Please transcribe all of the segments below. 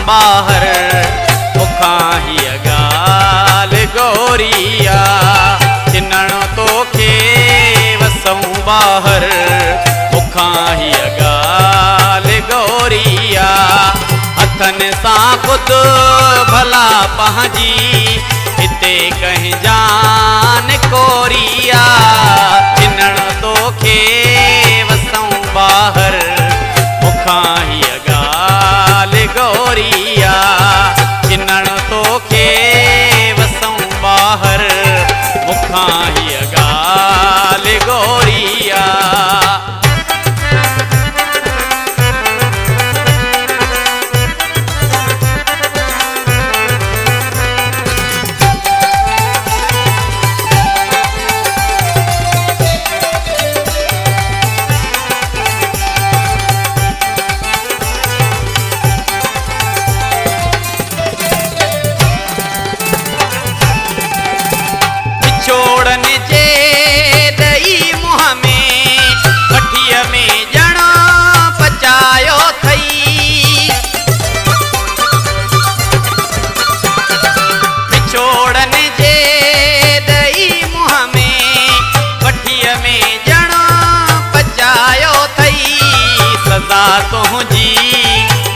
बाहर मुखां हीअ ॻाल्हि गोरिया चिनण तोखे वसूं बाहर मुखां हीअ ॻाल्हि गोरिया हथनि सां ख़ुदि भला पंहिंजी हिते कंहिं जान कोरिया चिनण तोखे वसूं बाहर मुखां हीअ ॻाल्हि गोरिया चिनण तोखे वसूं बाहर मुखां हीअ ॻाल्हि गोरिया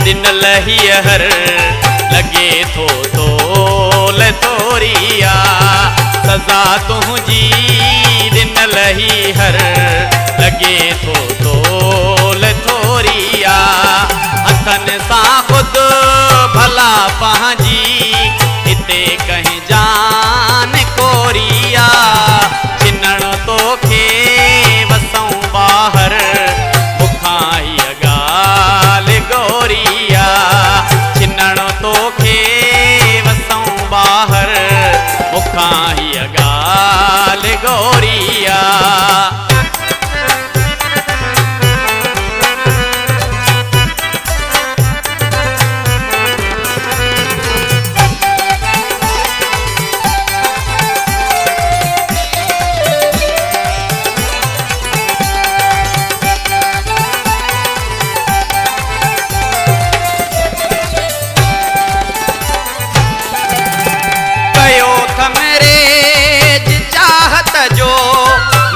दिनल हीअर लॻे थो तोल तोरिया सज़ा तुंहिंजी दिनल हीअर लॻे थो तोल तोरिया हथनि सां ख़ुदि भला पंहिंजी हिते कंहिं जान कोरिया चिनण तोखे वसूं बाहर मुखां हीअ ॻाल्हि गोरिया चिनण तोखे वसूं बाहर मुखां हीअ ॻाल्हि गोरिया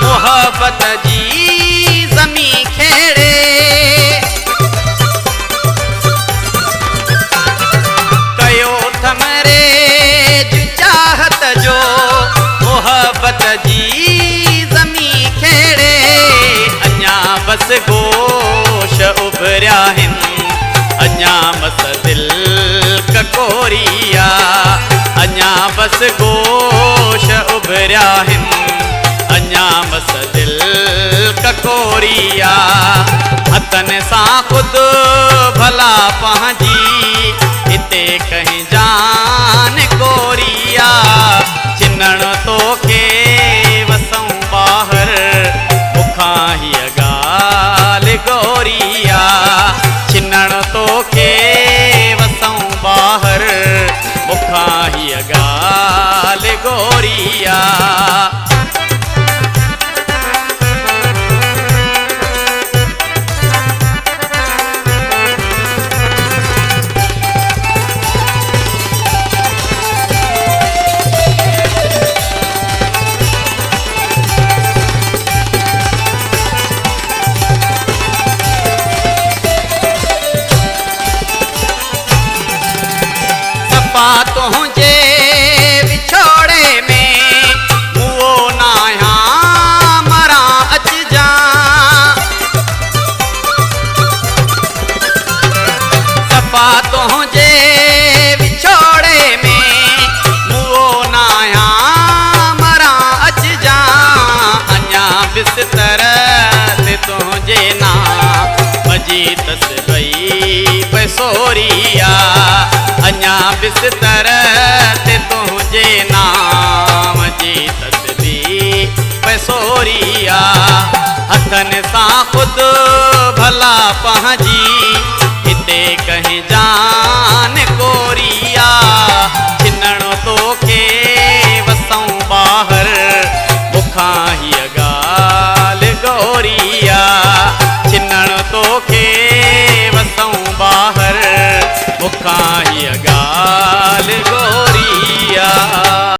मोहब्बत जी ज़मी खेड़े कयो थमरे चाहत जो मोहब्बत जी ज़मी खेड़े अञा बस गोश उभरिया आहिनि अञा बस दिल ककोरिया अञा बस गोश उभरिया आहिनि अञा बस दिल ककोरिया हथनि सां ख़ुदि भला पंहिंजी हिते कंहिं जान कोरिया चिनण तोखे वसूं बाहर मुखां हीअ ॻाल्हि गोरिया चिनण तोखे वसूं बाहर मुखां हीअ ॻाल्हि गोरिया तुझे विछोड़े में मुओ नाया मरा अच जा सफ़ा तुझे विछोड़े में मुओ नाया मरा अच जा अञा बिस्तर ते तुझे ना मजी तस्बई पैसोरिया अञा बिस्तर ते तुझे नाम जी तस्बीह पैसोरिया हथनि सां ख़ुदि भला पंहिंजी हिते कंहिं जान कोरिया चिनण तोखे वसूं बाहर मुखां हीअ ॻाल्हि गोरिया चिनण तोखे वसूं बाहर मुखां हीअ ॻाल्हि